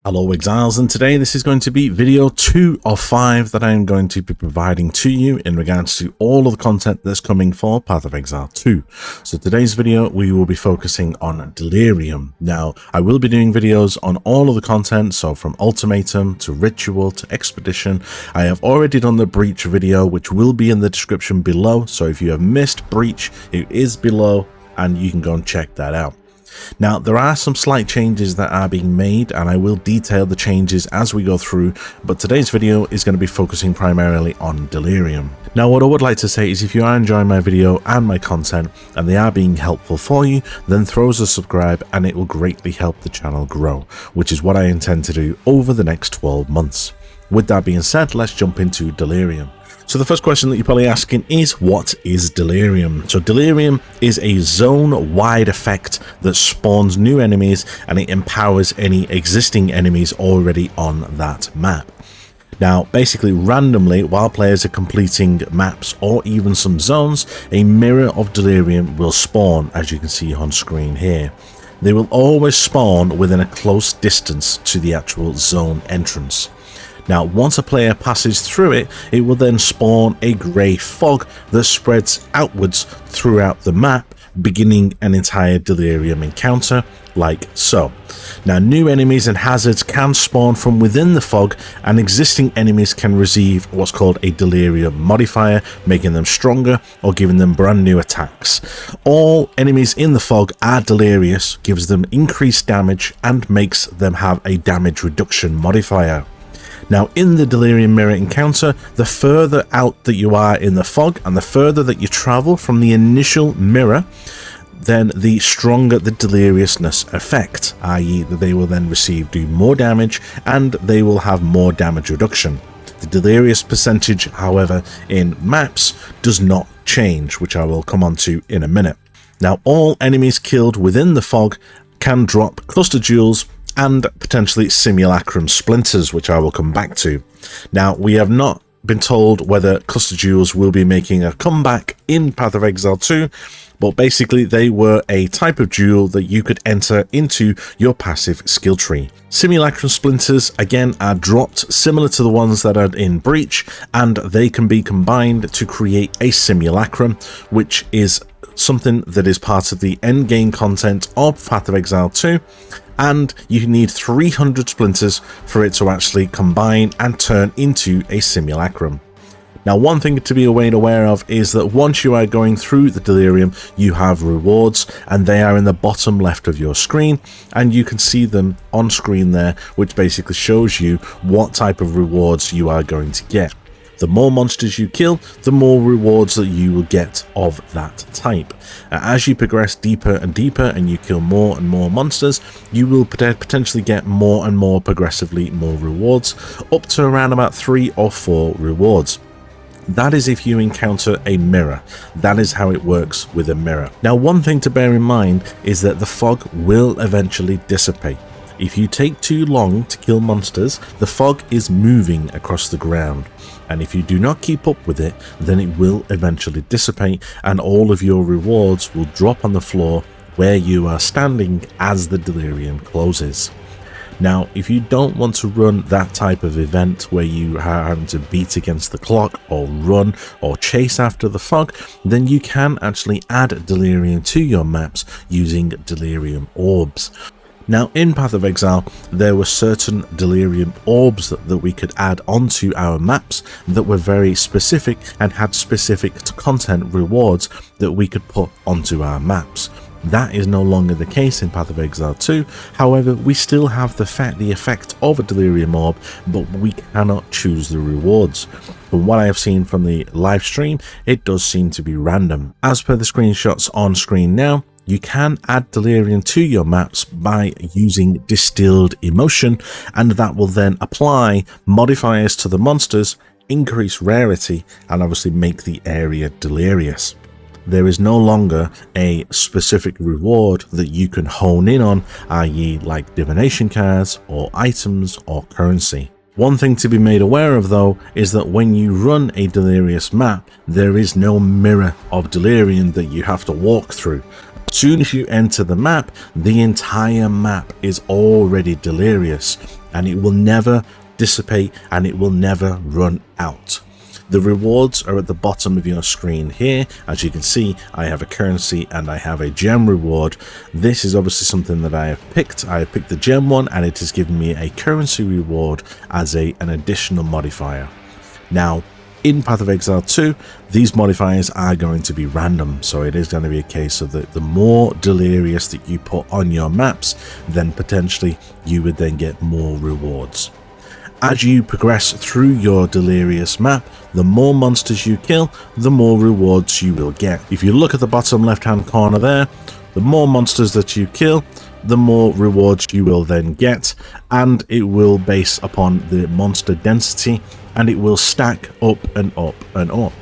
Hello Exiles, and today this is going to be video 2 of 5 that I am going to be providing to you in regards to all of the content that's coming for Path of Exile 2. So today's video we will be focusing on Delirium. Now I will be doing videos on all of the content, so from Ultimatum to Ritual to Expedition. I have already done the Breach video, which will be in the description below, so if you have missed Breach, it is below and you can go and check that out. Now, there are some slight changes that are being made, and I will detail the changes as we go through, but today's video is going to be focusing primarily on Delirium. Now, what I would like to say is if you are enjoying my video and my content, and they are being helpful for you, then throw us a subscribe and it will greatly help the channel grow, which is what I intend to do over the next 12 months. With that being said, let's jump into Delirium. So the first question that you're probably asking is, what is Delirium? So Delirium is a zone-wide effect that spawns new enemies and it empowers any existing enemies already on that map. Now, basically randomly, while players are completing maps or even some zones, a mirror of Delirium will spawn, as you can see on screen here. They will always spawn within a close distance to the actual zone entrance. Now, once a player passes through it, it will then spawn a grey fog that spreads outwards throughout the map, beginning an entire Delirium encounter, like so. Now, new enemies and hazards can spawn from within the fog, and existing enemies can receive what's called a Delirium modifier, making them stronger or giving them brand new attacks. All enemies in the fog are Delirious, gives them increased damage and makes them have a damage reduction modifier. Now, in the Delirium mirror encounter, the further out that you are in the fog and the further that you travel from the initial mirror, then the stronger the deliriousness effect, i.e. that they will then do more damage and they will have more damage reduction. The delirious percentage, however, in maps does not change, which I will come on to in a minute. Now, all enemies killed within the fog can drop cluster jewels and potentially Simulacrum Splinters, which I will come back to. Now, we have not been told whether cluster jewels will be making a comeback in Path of Exile 2, but basically they were a type of jewel that you could enter into your passive skill tree. Simulacrum Splinters, again, are dropped similar to the ones that are in Breach, and they can be combined to create a Simulacrum, which is something that is part of the endgame content of Path of Exile 2, and you need 300 splinters for it to actually combine and turn into a Simulacrum. Now, one thing to be aware of is that once you are going through the Delirium, you have rewards, and they are in the bottom left of your screen, and you can see them on screen there, which basically shows you what type of rewards you are going to get. The more monsters you kill, the more rewards that you will get of that type. As you progress deeper and deeper and you kill more and more monsters, you will potentially get more and more progressively more rewards, up to around about 3 or 4 rewards. That is if you encounter a mirror. That is how it works with a mirror. Now, one thing to bear in mind is that the fog will eventually dissipate. If you take too long to kill monsters, the fog is moving across the ground, and if you do not keep up with it, then it will eventually dissipate and all of your rewards will drop on the floor where you are standing as the Delirium closes. Now, if you don't want to run that type of event where you are having to beat against the clock or run or chase after the fog, then you can actually add Delirium to your maps using Delirium orbs. Now, in Path of Exile, there were certain Delirium orbs that we could add onto our maps that were very specific and had specific content rewards that we could put onto our maps. That is no longer the case in Path of Exile 2, however, we still have the effect of a Delirium orb, but we cannot choose the rewards. From what I have seen from the live stream, it does seem to be random. As per the screenshots on screen now, you can add Delirium to your maps by using Distilled Emotion, and that will then apply modifiers to the monsters, increase rarity, and obviously make the area delirious. There is no longer a specific reward that you can hone in on, i.e. like divination cards or items or currency. One thing to be made aware of though is that when you run a Delirious map, there is no mirror of Delirium that you have to walk through. As soon as you enter the map, the entire map is already delirious, and it will never dissipate and it will never run out. The rewards are at the bottom of your screen here. As you can see, I have a currency and I have a gem reward. This is obviously something that I have picked. I have picked the gem one, and it has given me a currency reward as an additional modifier. Now, in Path of Exile 2, these modifiers are going to be random, so it is going to be a case of the more delirious that you put on your maps, then potentially you would then get more rewards. As you progress through your delirious map, the more monsters you kill, the more rewards you will get. If you look at the bottom left hand corner there, the more monsters that you kill, the more rewards you will then get, and it will base upon the monster density, and it will stack up and up and up.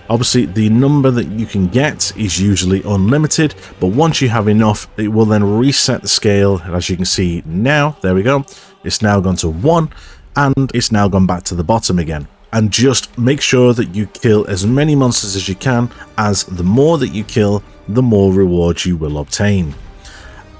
Obviously, the number that you can get is usually unlimited, but once you have enough, it will then reset the scale. As you can see now, there we go, it's now gone to 1, and it's now gone back to the bottom again. And just make sure that you kill as many monsters as you can, as the more that you kill, the more rewards you will obtain.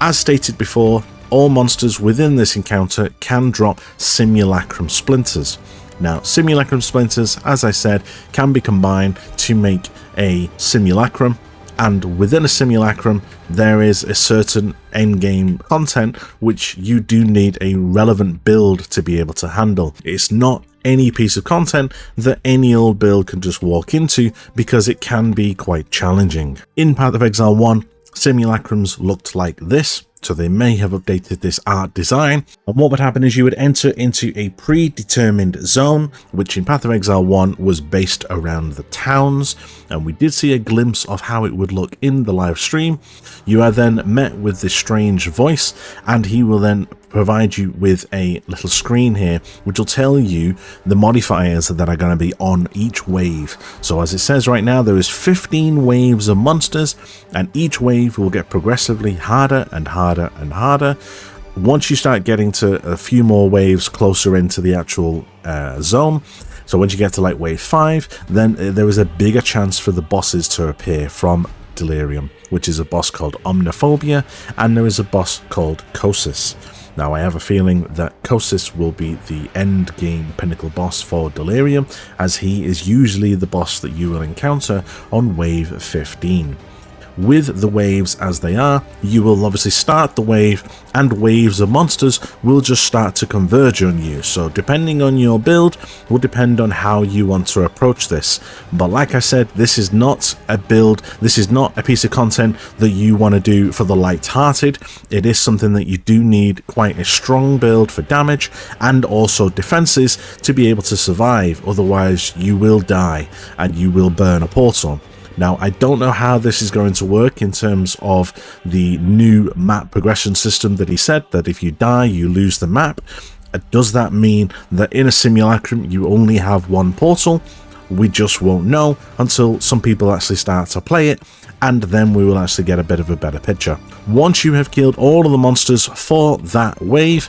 As stated before, all monsters within this encounter can drop Simulacrum Splinters. Now, Simulacrum Splinters, as I said, can be combined to make a Simulacrum, and within a Simulacrum there is a certain endgame content which you do need a relevant build to be able to handle. It's not any piece of content that any old build can just walk into, because it can be quite challenging. In Path of Exile 1, Simulacrums looked like this, so they may have updated this art design, and what would happen is you would enter into a predetermined zone, which in Path of Exile 1 was based around the towns, and we did see a glimpse of how it would look in the live stream. You are then met with this strange voice, and he will then provide you with a little screen here which will tell you the modifiers that are going to be on each wave. So as it says right now, there is 15 waves of monsters, and each wave will get progressively harder and harder and harder. Once you start getting to a few more waves closer into the actual zone, so once you get to like wave 5, then there is a bigger chance for the bosses to appear from Delirium, which is a boss called Omniphobia, and there is a boss called Kosis. Now, I have a feeling that Kosis will be the end game pinnacle boss for Delirium, as he is usually the boss that you will encounter on wave 15. With the waves as they are, you will obviously start the wave, and waves of monsters will just start to converge on you. So depending on your build will depend on how you want to approach this. But like I said, this is not a build, this is not a piece of content that you want to do for the light-hearted. It is something that you do need quite a strong build for damage and also defenses to be able to survive, otherwise you will die and you will burn a portal. Now, I don't know how this is going to work in terms of the new map progression system that he said, that if you die, you lose the map. Does that mean that in a simulacrum, you only have one portal? We just won't know until some people actually start to play it, and then we will actually get a bit of a better picture. Once you have killed all of the monsters for that wave,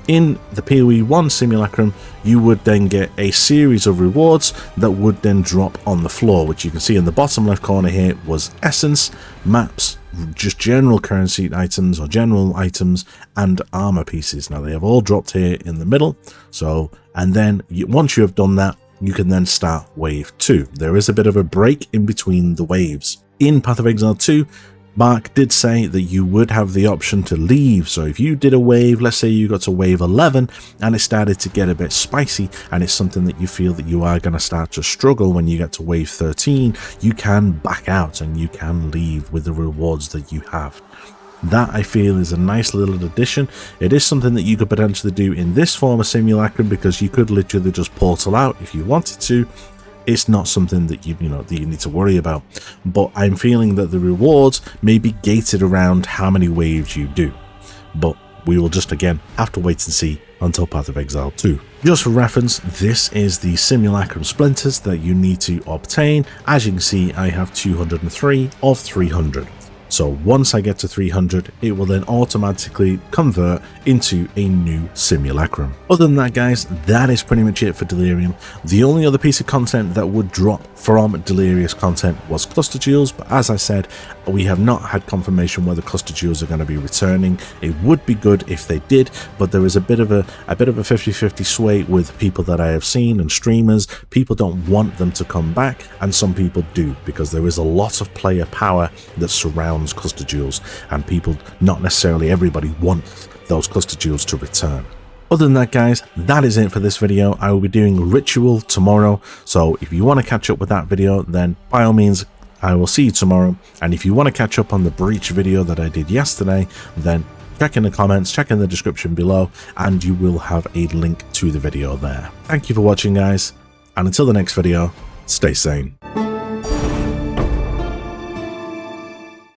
in the PoE 1 simulacrum, you would then get a series of rewards that would then drop on the floor, which you can see in the bottom left corner here was essence, maps, just general currency items or general items, and armor pieces. Now, they have all dropped here in the middle. So, and then once you have done that, you can then start wave 2. There is a bit of a break in between the waves. In Path of Exile 2, Mark did say that you would have the option to leave. So if you did a wave, let's say you got to wave 11 and it started to get a bit spicy, and it's something that you feel that you are going to start to struggle when you get to wave 13, you can back out and you can leave with the rewards that you have. That, I feel, is a nice little addition. It is something that you could potentially do in this form of simulacrum, because you could literally just portal out if you wanted to. It's not something that you need to worry about, but I'm feeling that the rewards may be gated around how many waves you do. But we will just again have to wait and see until Path of Exile 2. Just for reference, this is the Simulacrum Splinters that you need to obtain. As you can see, I have 203 of 300. So once I get to 300, it will then automatically convert into a new simulacrum. Other than that, guys, that is pretty much it for Delirium. The only other piece of content that would drop from Delirious content was cluster jewels, but as I said, we have not had confirmation whether cluster jewels are going to be returning. It would be good if they did, but there is a bit of a 50-50 sway with people that I have seen and streamers. People don't want them to come back, and some people do, because there is a lot of player power that surrounds cluster jewels, and people, not necessarily everybody, wants those cluster jewels to return. Other than that, guys, that is it for this video. I will be doing Ritual tomorrow, so if you want to catch up with that video, then by all means, I will see you tomorrow. And if you want to catch up on the Breach video that I did yesterday, then check in the comments, check in the description below, and you will have a link to the video there. Thank you for watching, guys, and until the next video, stay sane.